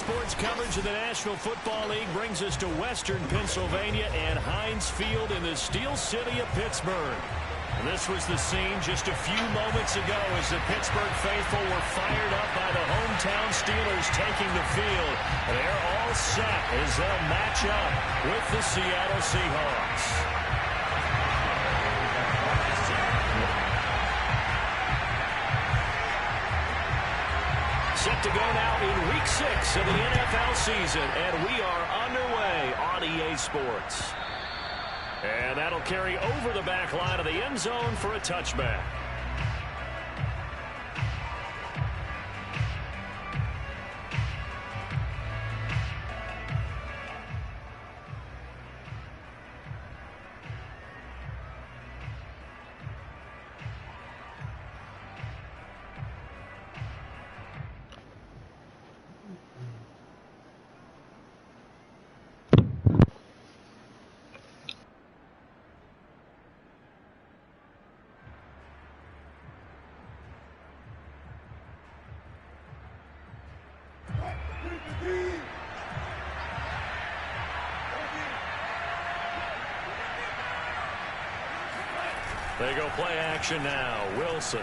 sports coverage of the National Football League brings us to Western Pennsylvania and Heinz Field in the Steel City of Pittsburgh. This was the scene just a few moments ago as the Pittsburgh faithful were fired up by the hometown Steelers taking the field. They're all set as they'll match up with the Seattle Seahawks. Set to go now in Week 6 of the NFL season, and we are underway on EA Sports. And that'll carry over the back line of the end zone for a touchback. They go play action now. Wilson.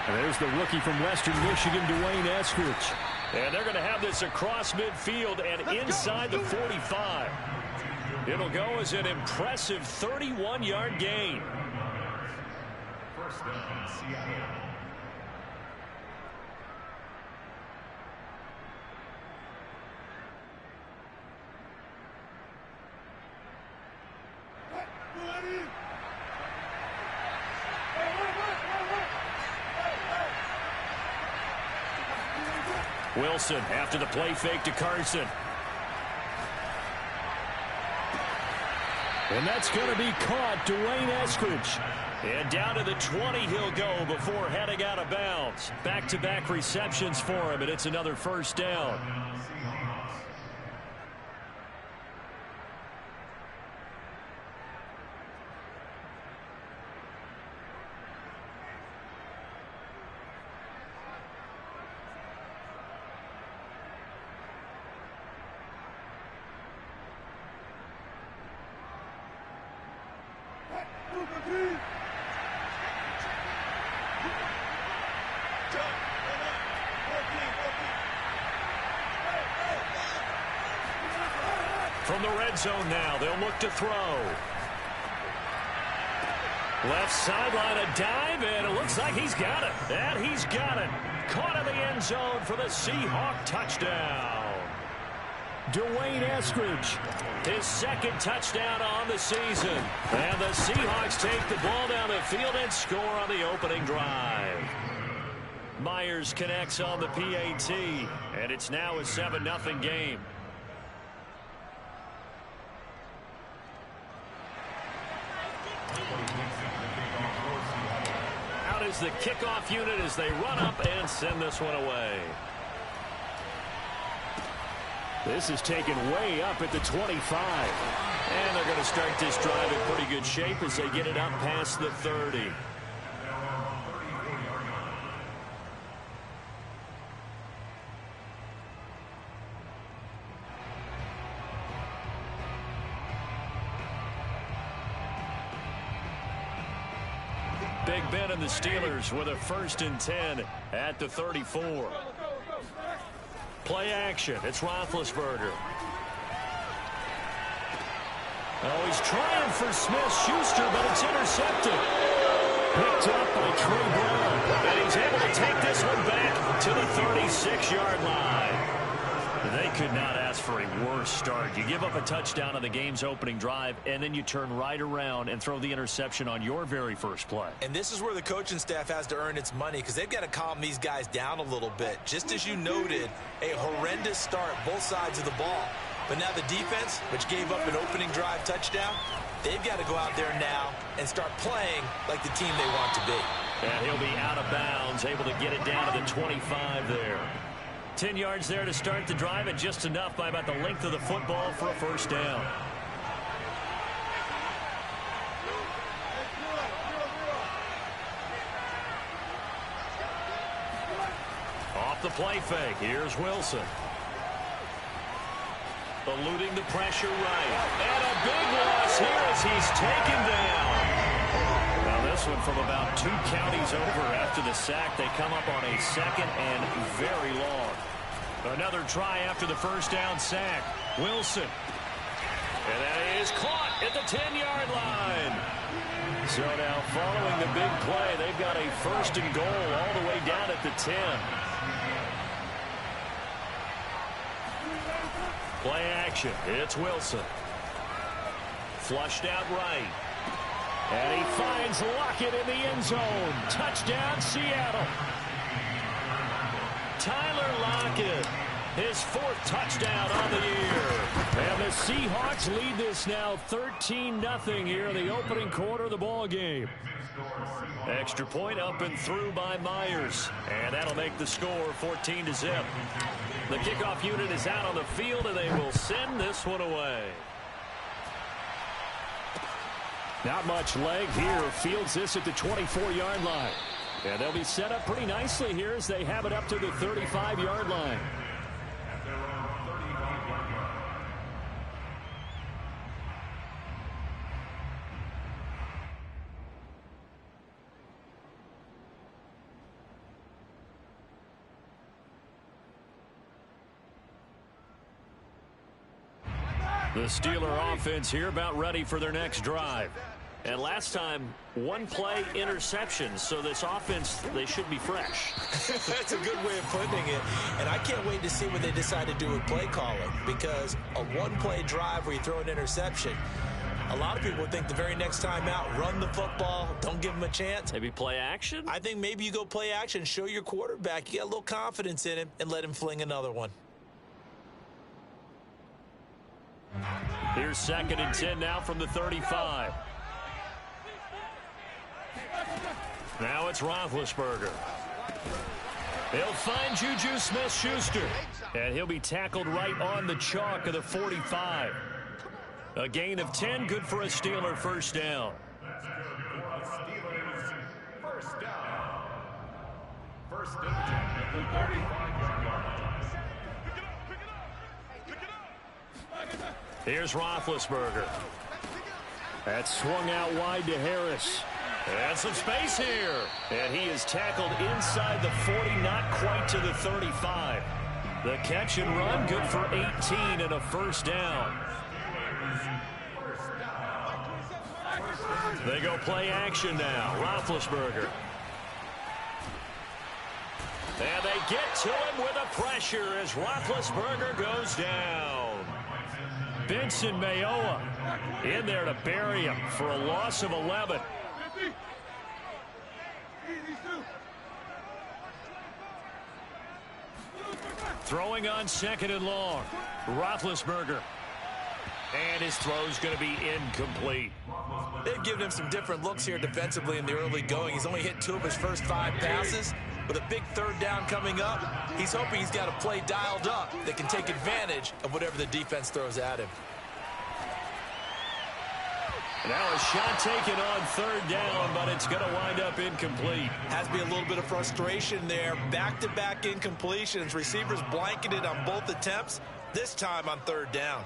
And there's the rookie from Western Michigan, Dwayne Eskridge. And they're going to have this across midfield and inside the 45. It'll go as an impressive 31-yard gain. First down, Seattle. Wilson after the play fake to Carson. And that's going to be caught, Dwayne Eskridge. And down to the 20 he'll go before heading out of bounds. Back-to-back receptions for him, and it's another first down. From the red zone now, they'll look to throw. Left sideline, a dive, and it looks like he's got it. And he's got it. Caught in the end zone for the Seahawk touchdown. Dwayne Eskridge. His second touchdown on the season. And the Seahawks take the ball down the field and score on the opening drive. Myers connects on the PAT, and it's now a 7-0 game. Out is the kickoff unit as they run up and send this one away. This is taken way up at the 25. And they're going to start this drive in pretty good shape as they get it up past the 30. Big Ben and the Steelers with a 1st and 10 at the 34. Play action. It's Roethlisberger. Oh, he's trying for Smith-Schuster, but it's intercepted. Picked up by Trey Brown. And he's able to take this one back to the 36-yard line. They could not ask for a worse start. You give up a touchdown on the game's opening drive, and then you turn right around and throw the interception on your very first play. And this is where the coaching staff has to earn its money because they've got to calm these guys down a little bit. Just as you noted, a horrendous start, both sides of the ball. But now the defense, which gave up an opening drive touchdown, they've got to go out there now and start playing like the team they want to be. And he'll be out of bounds, able to get it down to the 25 there. 10 yards there to start the drive, and just enough by about the length of the football for a first down. off the play fake. Here's Wilson. Eluding the pressure right. And a big loss here as he's taken down. Now this one from about 2 counties over after the sack. They come up on a 2nd and very long. Another try after the first down sack. Wilson. And that is caught at the 10-yard line. So now following the big play, they've got a 1st and goal all the way down at the 10. Play action. It's Wilson. Flushed out right. And he finds Lockett in the end zone. Touchdown, Seattle. Tyler Lockett, his 4th touchdown on the year. And the Seahawks lead this now 13-0 here in the opening quarter of the ball game. Extra point up and through by Myers. And that'll make the score 14-0. The kickoff unit is out on the field, and they will send this one away. Not much leg here. Fields this at the 24-yard line. And they'll be set up pretty nicely here as they have it up to the 35-yard line. The Steeler offense here about ready for their next drive. And last time, 1 play interception. So this offense, they should be fresh. That's a good way of putting it. And I can't wait to see what they decide to do with play calling. Because a 1-play drive where you throw an interception, a lot of people think the very next time out, run the football, don't give them a chance. Maybe play action? I think maybe you go play action, show your quarterback you got a little confidence in him, and let him fling another one. Here's 2nd and 10 now from the 35. Now it's Roethlisberger. He'll find Juju Smith-Schuster. And he'll be tackled right on the chalk of the 45. A gain of 10, good for a Steeler 1st down. First down at the 35-yard line. Here's Roethlisberger. That's swung out wide to Harris. And some space here. And he is tackled inside the 40, not quite to the 35. The catch and run, good for 18 and a 1st down. They go play action now. Roethlisberger. And they get to him with a pressure as Roethlisberger goes down. Benson Mayowa in there to bury him for a loss of 11. Throwing on 2nd and long. Roethlisberger. And his throw's going to be incomplete. They've given him some different looks here defensively in the early going. He's only hit 2 of his first 5 passes. With a big 3rd down coming up, he's hoping he's got a play dialed up that can take advantage of whatever the defense throws at him. Now a shot taken on 3rd down, but it's going to wind up incomplete. Has to be a little bit of frustration there. Back-to-back incompletions. Receivers blanketed on both attempts, this time on 3rd down.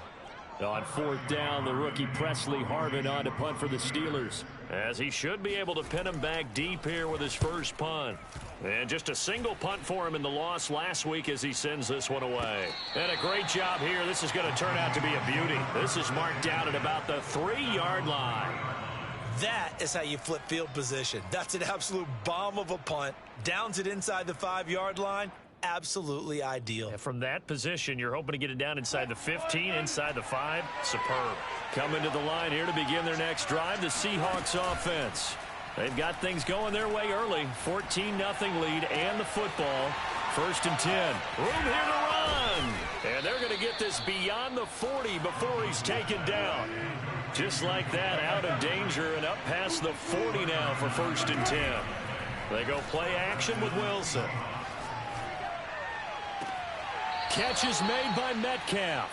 On 4th down, the rookie Presley Harvin on to punt for the Steelers, as he should be able to pin him back deep here with his first punt. And just a single punt for him in the loss last week as he sends this one away. And a great job here. This is going to turn out to be a beauty. This is marked out at about the 3-yard line. That is how you flip field position. That's an absolute bomb of a punt. Downs it inside the 5-yard line. Absolutely ideal. And from that position, you're hoping to get it down inside the 15, inside the 5. Superb. Coming to the line here to begin their next drive, the Seahawks offense. They've got things going their way early. 14-0 lead and the football. 1st and 10. Room here to run. And they're going to get this beyond the 40 before he's taken down. Just like that, out of danger and up past the 40 now for 1st and 10. They go play action with Wilson. catch is made by Metcalf.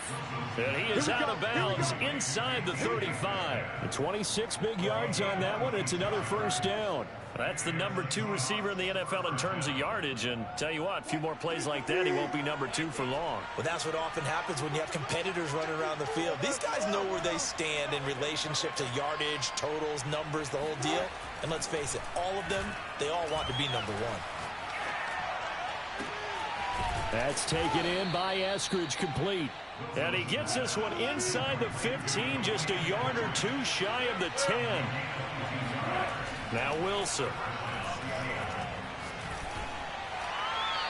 And he is out of bounds inside the 35. 26 big yards on that one. It's another first down. That's the number 2 receiver in the NFL in terms of yardage. And tell you what, a few more plays like that, he won't be number 2 for long. Well, that's what often happens when you have competitors running around the field. These guys know where they stand in relationship to yardage, totals, numbers, the whole deal. And let's face it, all of them, they all want to be number 1. That's taken in by Eskridge, complete. And he gets this one inside the 15, just a yard or 2 shy of the 10. Now Wilson.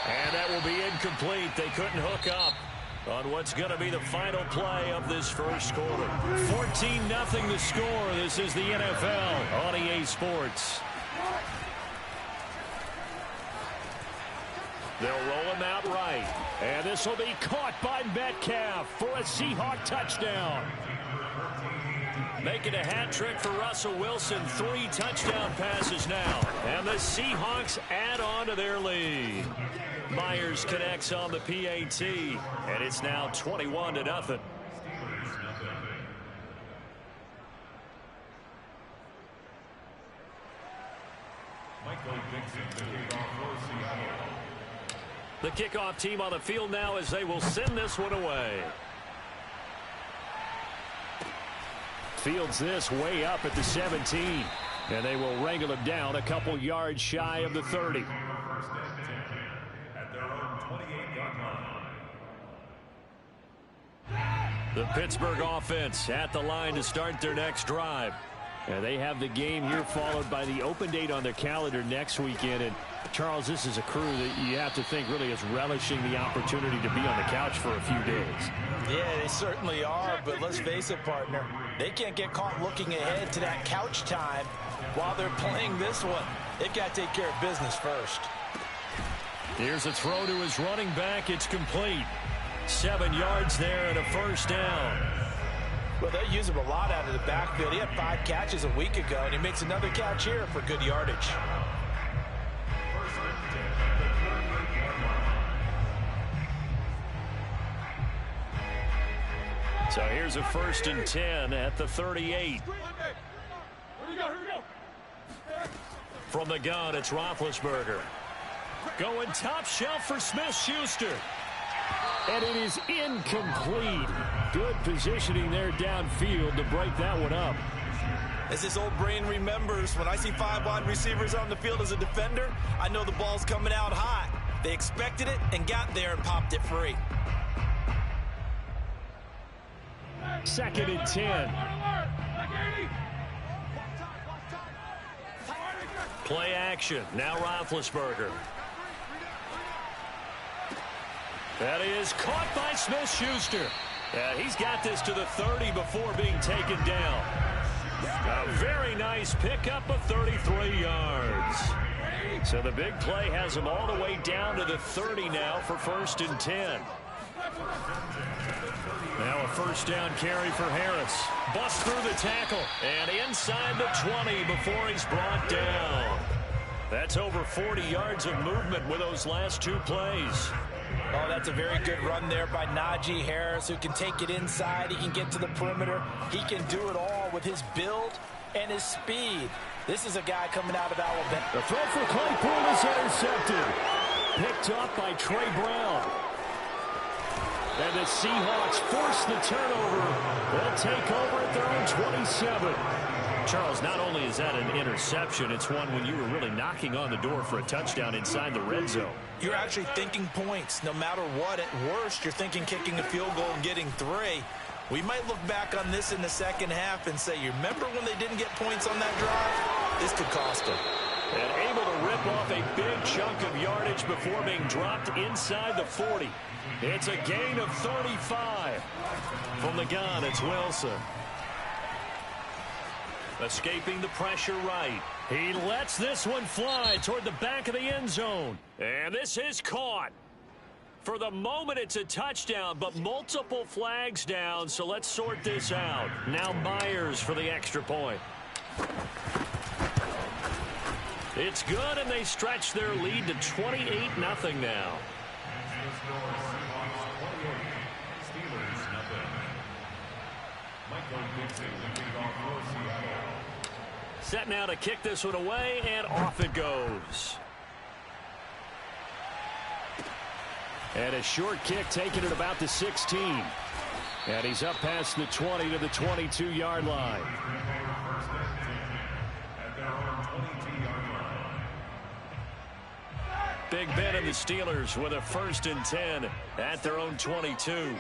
And that will be incomplete. They couldn't hook up on what's going to be the final play of this first quarter. 14-0 the score. This is the NFL on EA Sports. They'll roll him out right. And this will be caught by Metcalf for a Seahawk touchdown. Making a hat trick for Russell Wilson. 3 touchdown passes now. And the Seahawks add on to their lead. Myers connects on the PAT. And it's now 21-0. The kickoff team on the field now as they will send this one away. Fields this way up at the 17. And they will wrangle him down a couple yards shy of the 30. The Pittsburgh offense at the line to start their next drive. And they have the game here followed by the open date on their calendar next weekend. And Charles, this is a crew that you have to think really is relishing the opportunity to be on the couch for a few days. Yeah, they certainly are, but let's face it, partner. They can't get caught looking ahead to that couch time while they're playing this one. They've got to take care of business first. Here's a throw to his running back. It's complete. 7 yards there and a first down. Well, they use him a lot out of the backfield. He had 5 catches a week ago, and he makes another catch here for good yardage. So here's a 1st and 10 at the 38. From the gun, it's Roethlisberger. Going top shelf for Smith-Schuster. And it is incomplete. Good positioning there downfield to break that one up. As his old brain remembers, when I see 5 wide receivers on the field as a defender, I know the ball's coming out hot. They expected it and got there and popped it free. 2nd and 10. Play action. Now Roethlisberger. That is caught by Smith-Schuster. He's got this to the 30 before being taken down. A very nice pickup of 33 yards. So the big play has him all the way down to the 30 now for 1st and 10. Now a first down carry for Harris. Busts through the tackle. And inside the 20 before he's brought down. That's over 40 yards of movement with those last 2 plays. Oh, that's a very good run there by Najee Harris, who can take it inside. He can get to the perimeter. He can do it all with his build and his speed. This is a guy coming out of Alabama. The throw for Claypool is intercepted. Picked up by Trey Brown. And the Seahawks force the turnover. They'll take over at their own 27. Charles, not only is that an interception, it's one when you were really knocking on the door for a touchdown inside the red zone. You're actually thinking points. No matter what, at worst, you're thinking kicking a field goal and getting 3. We might look back on this in the second half and say, you remember when they didn't get points on that drive? This could cost them. And able to rip off a big chunk of yardage before being dropped inside the 40. It's a gain of 35. From the gun, it's Wilson. Escaping the pressure right. He lets this one fly toward the back of the end zone. And this is caught. For the moment, it's a touchdown, but multiple flags down, so let's sort this out. Now Myers for the extra point. It's good, and they stretch their lead to 28-0 now. Set now to kick this one away, and off it goes. And a short kick taken at about the 16. And he's up past the 20 to the 22-yard line. Big Ben and the Steelers with a 1st and 10 at their own 22.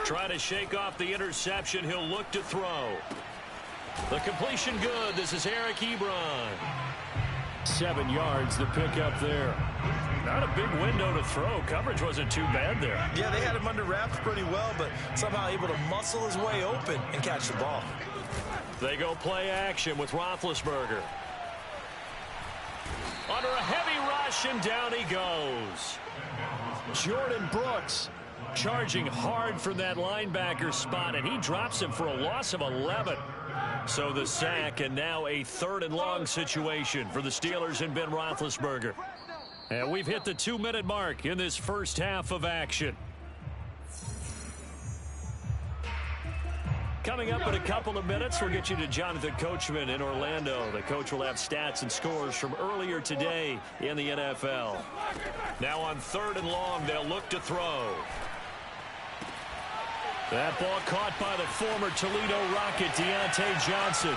Trying to shake off the interception. He'll look to throw. The completion good. This is Eric Ebron. 7 yards, the pickup there. Not a big window to throw. Coverage wasn't too bad there. Yeah, they had him under wraps pretty well, but somehow able to muscle his way open and catch the ball. They go play action with Roethlisberger. Under a heavy rush, and down he goes. Jordan Brooks charging hard from that linebacker spot, and he drops him for a loss of 11. So the sack, and now a 3rd and long situation for the Steelers and Ben Roethlisberger. And we've hit the 2-minute mark in this first half of action. Coming up in a couple of minutes, we'll get you to Jonathan Coachman in Orlando. The coach will have stats and scores from earlier today in the NFL. Now on 3rd and long, they'll look to throw. That ball caught by the former Toledo Rocket, Deontay Johnson.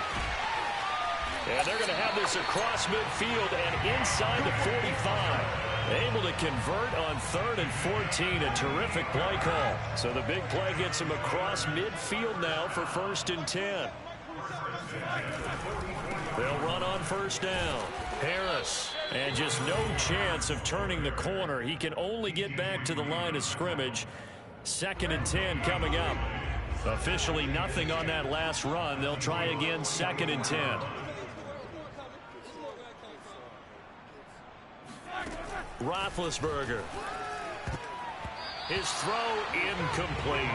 And they're going to have this across midfield and inside the 45. Able to convert on 3rd and 14. A terrific play call. So the big play gets him across midfield now for 1st and 10. They'll run on 1st down. Harris. And just no chance of turning the corner. He can only get back to the line of scrimmage. 2nd and 10 coming up. Officially nothing on that last run. They'll try again 2nd and 10. Roethlisberger. His throw incomplete.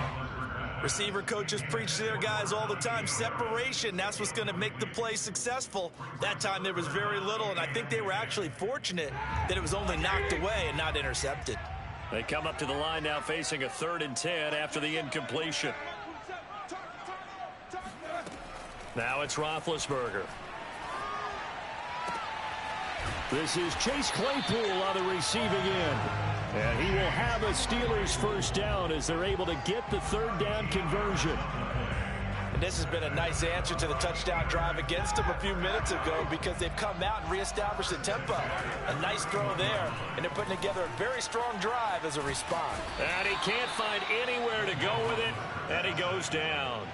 Receiver coaches preach to their guys all the time. Separation, that's what's going to make the play successful. That time there was very little, and I think they were actually fortunate that it was only knocked away and not intercepted. They come up to the line now facing a 3rd and 10 after the incompletion. Now it's Roethlisberger. This is Chase Claypool on the receiving end. And he will have a Steelers 1st down as they're able to get the 3rd down conversion. And this has been a nice answer to the touchdown drive against them a few minutes ago because they've come out and reestablished the tempo. A nice throw there, and they're putting together a very strong drive as a response. And he can't find anywhere to go with it, and he goes down.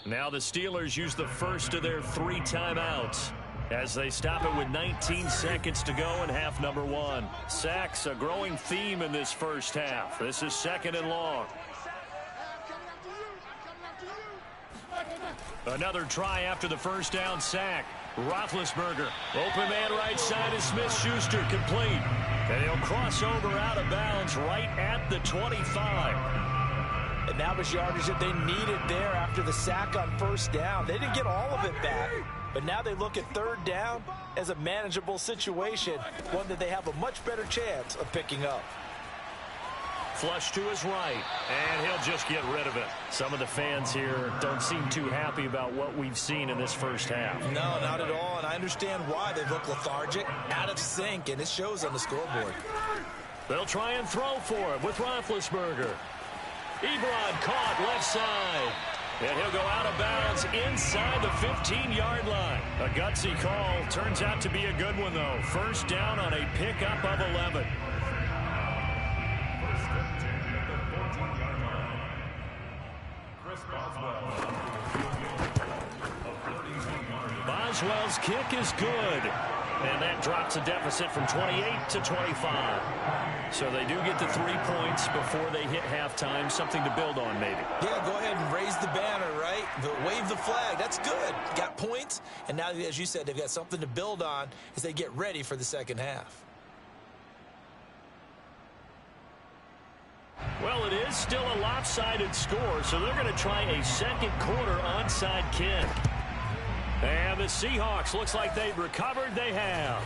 Now the Steelers use the first of their 3 timeouts as they stop it with 19 seconds to go in half number 1. Sacks, a growing theme in this first half. This is 2nd and long. Another try after the 1st down sack. Roethlisberger, open man right side is Smith-Schuster, complete. And he'll cross over out of bounds right at the 25. And that was yardage that they needed there after the sack on 1st down. They didn't get all of it back, but now they look at 3rd down as a manageable situation, one that they have a much better chance of picking up. Flush to his right, and he'll just get rid of it. Some of the fans here don't seem too happy about what we've seen in this first half. No, not at all, and I understand why. They look lethargic, out of sync, and it shows on the scoreboard. They'll try and throw for it with Roethlisberger. Ebron caught left side, and he'll go out of bounds inside the 15-yard line. A gutsy call. Turns out to be a good one, though. 1st down on a pickup of 11. Boswell's kick is good. And that drops a deficit from 28 to 25. So they do get the 3 points before they hit halftime. Something to build on, maybe. Yeah, go ahead and raise the banner, right? Wave the flag. That's good. Got points. And now, as you said, they've got something to build on as they get ready for the second half. Well, it is still a lopsided score, so they're going to try a second quarter onside kick. And the Seahawks, looks like they've recovered. They have.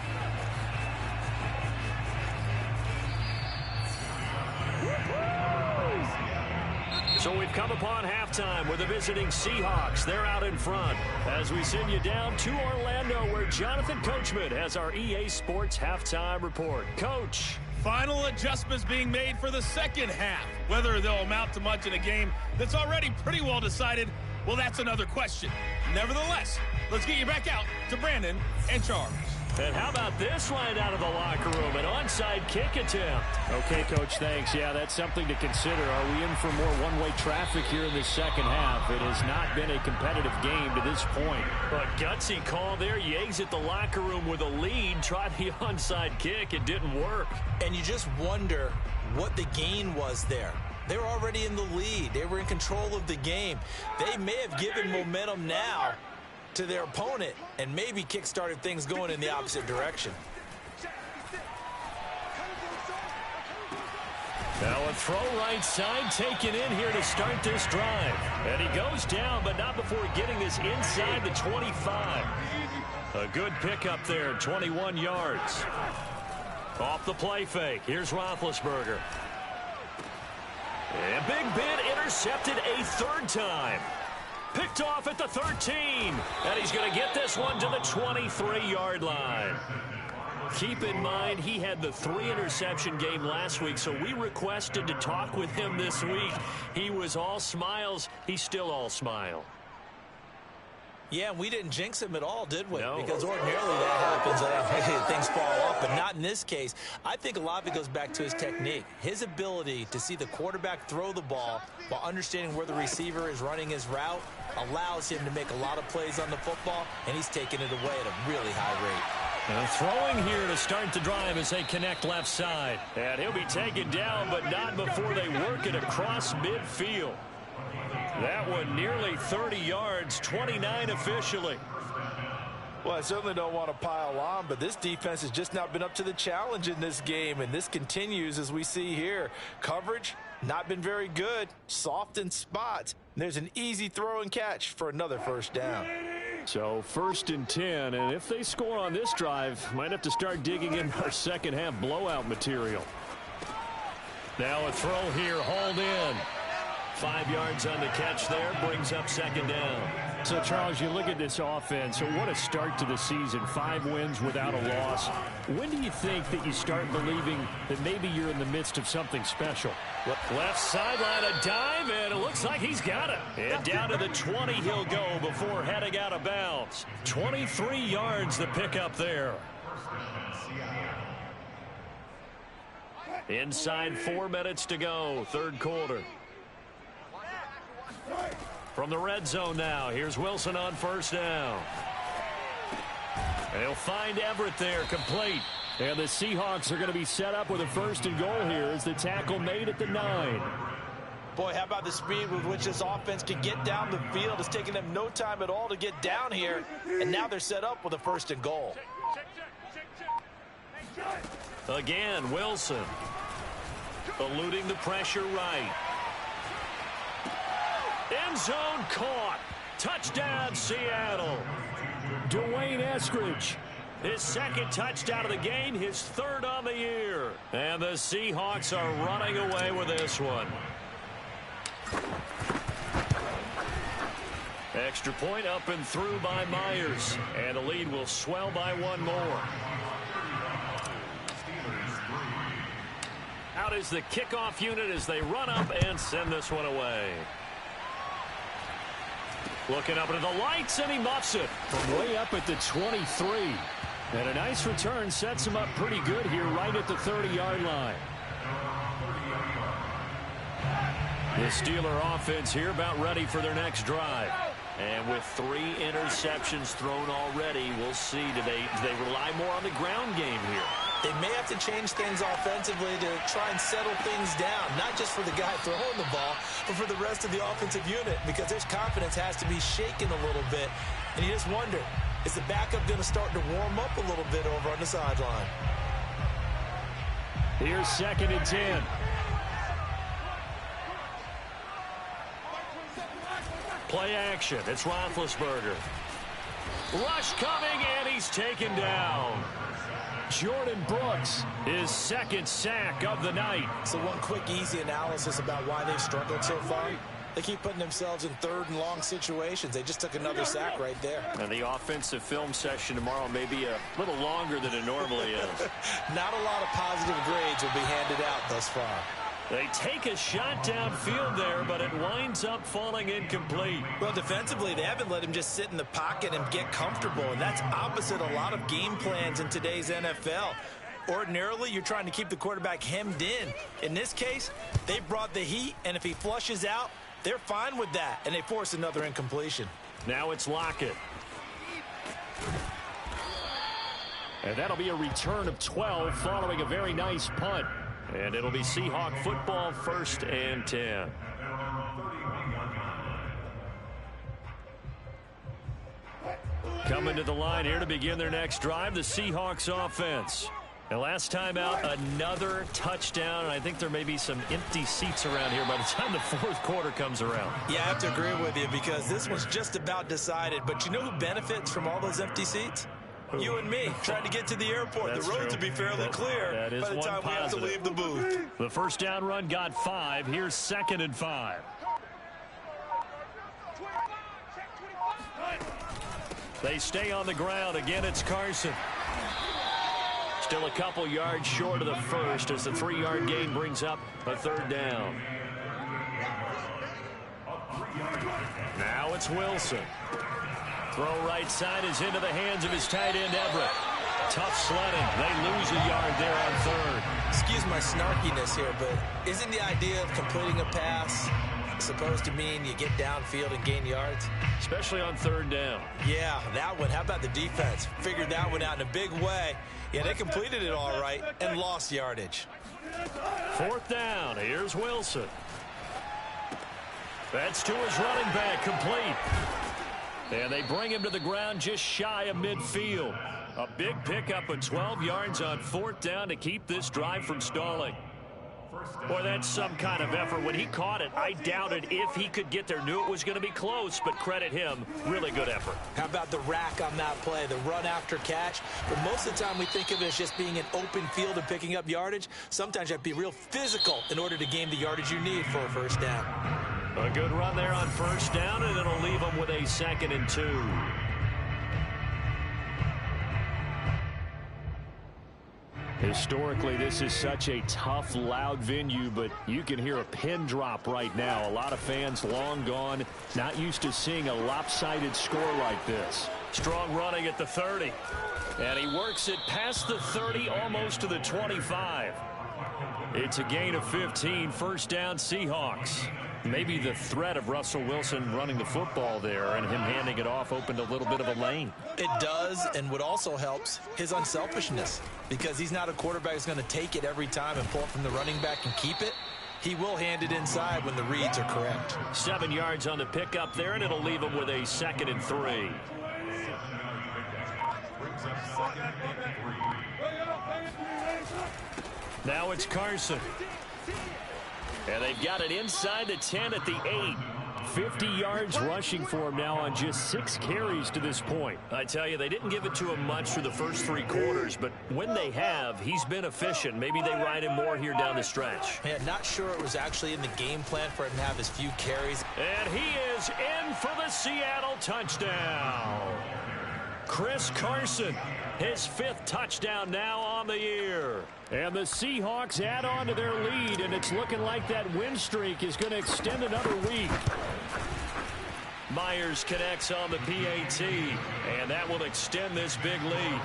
So we've come upon halftime with the visiting Seahawks. They're out in front as we send you down to Orlando, where Jonathan Coachman has our EA Sports halftime report. Coach. Final adjustments being made for the second half. Whether they'll amount to much in a game that's already pretty well decided, well, that's another question. Nevertheless, let's get you back out to Brandon and Charles. And how about this right out of the locker room? An onside kick attempt. Okay, Coach, thanks. Yeah, that's something to consider. Are we in for more one-way traffic here in the second half? It has not been a competitive game to this point. But gutsy call there. You exit the locker room with a lead. Tried the onside kick. It didn't work. And you just wonder what the gain was there. They were already in the lead. They were in control of the game. They may have given momentum now to their opponent and maybe kick-started things going in the opposite direction. Now a throw right side taken in here to start this drive. And he goes down, but not before getting this inside the 25. A good pickup there, 21 yards. Off the play fake. Here's Roethlisberger. And big bid intercepted a third time. Picked off at the 13. And he's going to get this one to the 23-yard line. Keep in mind, he had the 3-interception game last week, so we requested to talk with him this week. He was all smiles. He's still all smile. Yeah, we didn't jinx him at all, did we? No. Because ordinarily that happens. Things fall off, but not in this case. I think a lot of it goes back to his technique. His ability to see the quarterback throw the ball while understanding where the receiver is running his route allows him to make a lot of plays on the football, and he's taking it away at a really high rate. And throwing here to start the drive as they connect left side. And he'll be taken down, but not before they work it across midfield. That one nearly 30 yards, 29 officially. Well, I certainly don't want to pile on, but this defense has just not been up to the challenge in this game, and this continues as we see here. Coverage, not been very good, soft in spots. There's an easy throw and catch for another first down. So 1st and 10, and if they score on this drive, might have to start digging in our second half blowout material. Now a throw here, hauled in. 5 yards on the catch there, brings up second down. So, Charles, you look at this offense, so what a start to the season. 5 wins without a loss. When do you think that you start believing that maybe you're in the midst of something special? Left sideline, a dive, and it looks like he's got it. And down to the 20 he'll go before heading out of bounds. 23 yards the pickup there. Inside 4 minutes to go, third quarter. From the red zone now, here's Wilson on first down. They'll find Everett there, complete. And the Seahawks are going to be set up with a 1st and goal here as the tackle made at the 9. Boy, how about the speed with which this offense can get down the field? It's taking them no time at all to get down here, and now they're set up with a 1st and goal. Again, Wilson. Eluding the pressure right. End zone caught. Touchdown, Seattle. Dwayne Eskridge. His second touchdown of the game, his 3rd on the year. And the Seahawks are running away with this one. Extra point up and through by Myers. And the lead will swell by 1 more. Out is the kickoff unit as they run up and send this one away. Looking up into the lights, and he muffs it. From way up at the 23. And a nice return sets him up pretty good here right at the 30-yard line. The Steeler offense here about ready for their next drive. And with 3 interceptions thrown already, we'll see. Do they rely more on the ground game here? They may have to change things offensively to try and settle things down, not just for the guy throwing the ball, but for the rest of the offensive unit, because their confidence has to be shaken a little bit. And you just wonder, is the backup going to start to warm up a little bit over on the sideline? Here's 2nd and 10. Play action. It's Roethlisberger. Rush coming, and he's taken down. Jordan Brooks, his 2nd sack of the night. So one quick, easy analysis about why they've struggled so far. They keep putting themselves in third and long situations. They just took another sack right there. And the offensive film session tomorrow may be a little longer than it normally is. Not a lot of positive grades will be handed out thus far. They take a shot downfield there, but it winds up falling incomplete. Well, defensively, they haven't let him just sit in the pocket and get comfortable, and that's opposite a lot of game plans in today's NFL. Ordinarily, you're trying to keep the quarterback hemmed in. In this case, they brought the heat, and if he flushes out, they're fine with that, and they force another incompletion. Now it's Lockett. And that'll be a return of 12 following a very nice punt. And it'll be Seahawk football, 1st and 10. Coming to the line here to begin their next drive, the Seahawks offense. And last time out, another touchdown. And I think there may be some empty seats around here by the time the fourth quarter comes around. Yeah, I have to agree with you because this one's just about decided. But you know who benefits from all those empty seats? You and me, trying to get to the airport. That's the roads true. will be fairly clear that by the time we have to leave the booth. The first down run got 5. Here's 2nd and 5. They stay on the ground. Again, it's Carson. Still a couple yards short of the first as the 3-yard gain brings up a 3rd down. Now it's Wilson. Throw right side is into the hands of his tight end, Everett. Tough sledding. They lose a yard there on 3rd. Excuse my snarkiness here, but isn't the idea of completing a pass supposed to mean you get downfield and gain yards? Especially on 3rd down. Yeah, that one. How about the defense? Figured that one out in a big way. Yeah, they completed it all right and lost yardage. 4th down. Here's Wilson. That's to his running back, complete. And they bring him to the ground just shy of midfield. A big pickup of 12 yards on 4th down to keep this drive from stalling. Boy, that's some kind of effort. When he caught it, I doubted if he could get there. Knew it was going to be close, but credit him. Really good effort. How about the rack on that play, the run after catch? But most of the time we think of it as just being an open field and picking up yardage. Sometimes you have to be real physical in order to gain the yardage you need for a first down. A good run there on 1st down, and it'll leave them with a 2nd and 2. Historically, this is such a tough, loud venue, but you can hear a pin drop right now. A lot of fans long gone, not used to seeing a lopsided score like this. Strong running at the 30. And he works it past the 30, almost to the 25. It's a gain of 15, 1st down Seahawks. Maybe the threat of Russell Wilson running the football there and him handing it off opened a little bit of a lane. It does, and what also helps, his unselfishness. Because he's not a quarterback who's going to take it every time and pull it from the running back and keep it. He will hand it inside when the reads are correct. 7 yards on the pickup there, and it'll leave him with a 2nd and 3. Now it's Carson. And they've got it inside the 10 at the 8. 50 yards rushing for him now on just 6 carries to this point. I tell you, they didn't give it to him much for the first 3 quarters, but when they have, he's been efficient. Maybe they ride him more here down the stretch. Man, not sure it was actually in the game plan for him to have as few carries. And he is in for the Seattle touchdown. Chris Carson, his 5th touchdown now on the year. And the Seahawks add on to their lead, and it's looking like that win streak is going to extend another week. Myers connects on the PAT, and that will extend this big lead.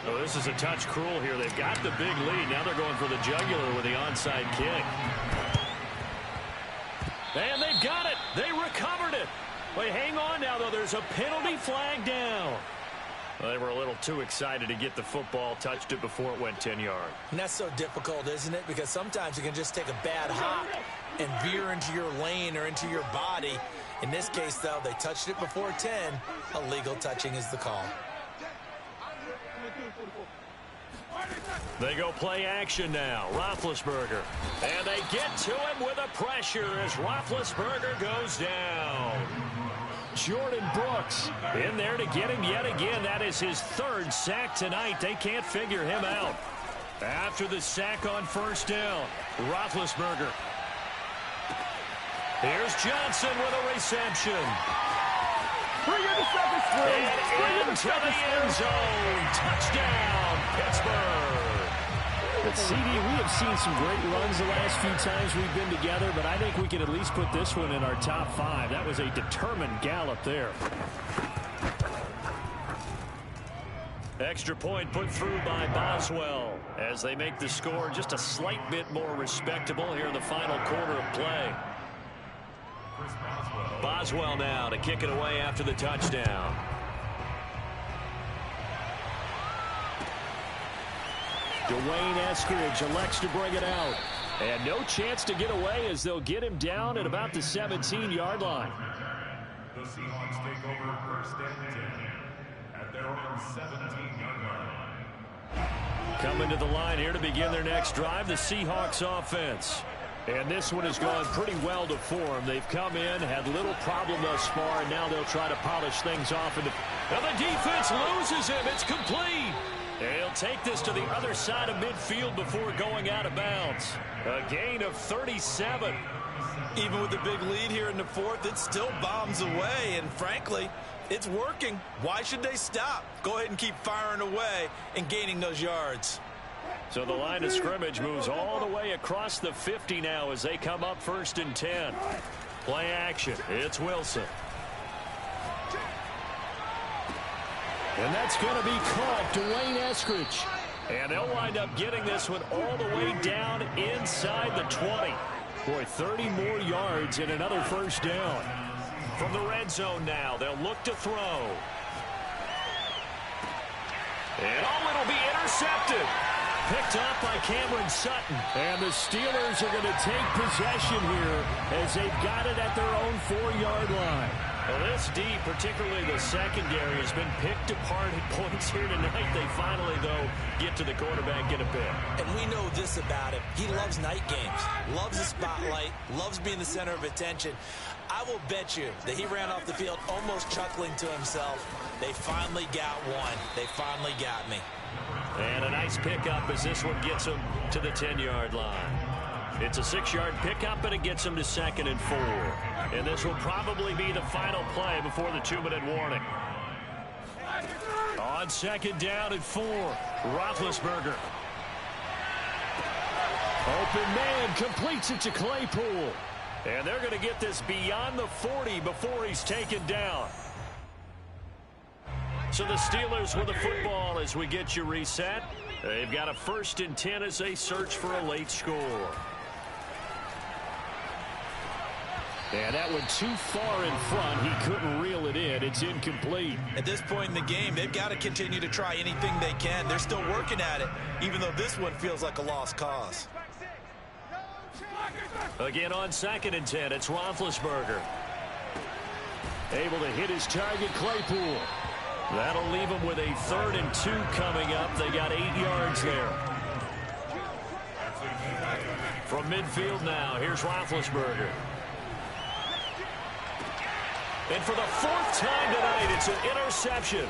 Oh, this is a touch cruel here. They've got the big lead. Now they're going for the jugular with the onside kick. And they've got it. They recovered it. Wait, hang on now, though. There's a penalty flag down. Well, they were a little too excited to get the football, touched it before it went 10 yards. And that's so difficult, isn't it? Because sometimes you can just take a bad hop and veer into your lane or into your body. In this case, though, they touched it before 10. Illegal touching is the call. They go play action now. Roethlisberger. And they get to him with a pressure as Roethlisberger goes down. Jordan Brooks in there to get him yet again. That is his 3rd sack tonight. They can't figure him out. After the sack on 1st down, Roethlisberger. Here's Johnson with a reception. Bring in the second string. And into the end zone. Touchdown, Pittsburgh. But CD, we have seen some great runs the last few times we've been together, but I think we can at least put this one in our top 5. That was a determined gallop there. Extra point put through by Boswell as they make the score just a slight bit more respectable here in the final quarter of play. Boswell now to kick it away after the touchdown. Dwayne Eskridge elects to bring it out. And no chance to get away as they'll get him down at about the 17-yard line. The Seahawks take over first and 10 at their own 17-yard line. Coming to the line here to begin their next drive, the Seahawks offense. And this one has gone pretty well to form. They've come in, had little problem thus far, and now they'll try to polish things off. Now the defense loses him. It's complete. He'll take this to the other side of midfield before going out of bounds. A gain of 37. Even with the big lead here in the fourth, it still bombs away. And frankly, it's working. Why should they stop? Go ahead and keep firing away and gaining those yards. So the line of scrimmage moves all the way across the 50 now as they come up first and 10. Play action. It's Wilson. And that's going to be caught. Dwayne Eskridge. And they'll wind up getting this one all the way down inside the 20. Boy, 30 more yards and another first down. From the red zone now, they'll look to throw. And it'll be intercepted. Picked up by Cameron Sutton. And the Steelers are going to take possession here as they've got it at their own 4-yard line. Well, this D, particularly the secondary, has been picked apart at points here tonight. They finally, though, get to the quarterback, get a pick. And we know this about him. He loves night games, loves the spotlight, loves being the center of attention. I will bet you that he ran off the field almost chuckling to himself. They finally got one. They finally got me. And a nice pickup as this one gets him to the 10-yard line. It's a 6-yard pickup, and it gets him to 2nd and 4. And this will probably be the final play before the 2-minute warning. On 2nd down and 4, Roethlisberger. Open man completes it to Claypool. And they're going to get this beyond the 40 before he's taken down. So the Steelers with the football as we get you reset. They've got a 1st and 10 as they search for a late score. And that one too far in front. He couldn't reel it in. It's incomplete. At this point in the game, they've got to continue to try anything they can. They're still working at it, even though this one feels like a lost cause. Again on 2nd and 10, it's Roethlisberger. Able to hit his target, Claypool. That'll leave them with a 3rd and 2 coming up. They got 8 yards there. From midfield now, here's Roethlisberger. And for the 4th time tonight, it's an interception.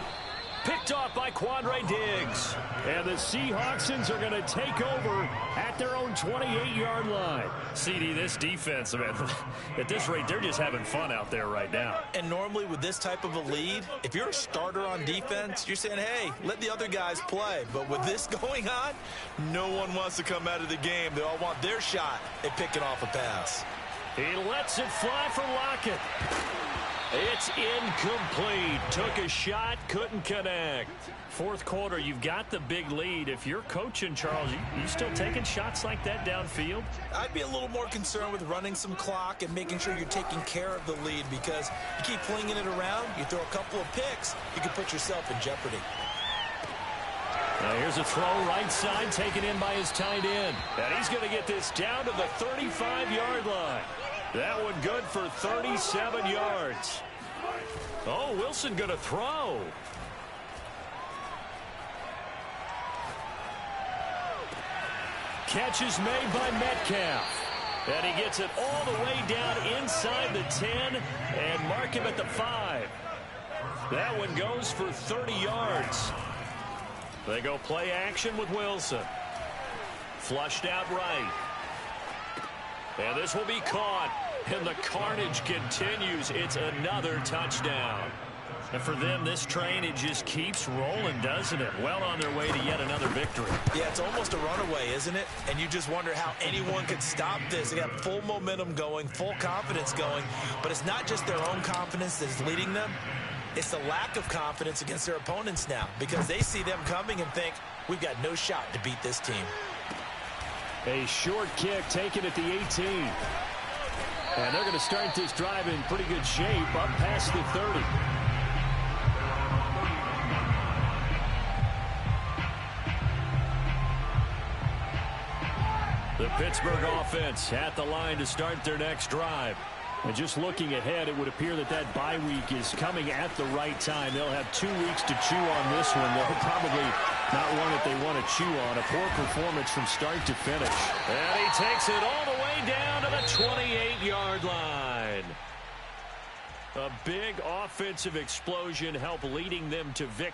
Picked off by Quandre Diggs. And the Seahawksons are going to take over at their own 28-yard line. CD, this defense, man, at this rate, they're just having fun out there right now. And normally with this type of a lead, if you're a starter on defense, you're saying, hey, let the other guys play. But with this going on, no one wants to come out of the game. They all want their shot at picking off a pass. He lets it fly for Lockett. It's incomplete. Took a shot, couldn't connect. 4th quarter, you've got the big lead. If you're coaching, Charles, you still taking shots like that downfield? I'd be a little more concerned with running some clock and making sure you're taking care of the lead, because you keep flinging it around, you throw a couple of picks, you can put yourself in jeopardy. Now here's a throw right side taken in by his tight end. And he's going to get this down to the 35-yard line. That one good for 37 yards. Oh, Wilson going to throw. Catch is made by Metcalf. And he gets it all the way down inside the 10 and mark him at the 5. That one goes for 30 yards. They go play action with Wilson. Flushed out right. And this will be caught. And the carnage continues. It's another touchdown. And for them, this train, it just keeps rolling, doesn't it? Well on their way to yet another victory. Yeah, it's almost a runaway, isn't it? And you just wonder how anyone could stop this. They got full momentum going, full confidence going. But it's not just their own confidence that's leading them. It's the lack of confidence against their opponents now, because they see them coming and think, we've got no shot to beat this team. A short kick taken at the 18. And they're going to start this drive in pretty good shape up past the 30. The Pittsburgh offense at the line to start their next drive. And just looking ahead, it would appear that that bye week is coming at the right time. They'll have 2 weeks to chew on this one. They'll probably not one that they want to chew on. A poor performance from start to finish. And he takes it all the way down to the 28-yard line. A big offensive explosion helped leading them to victory.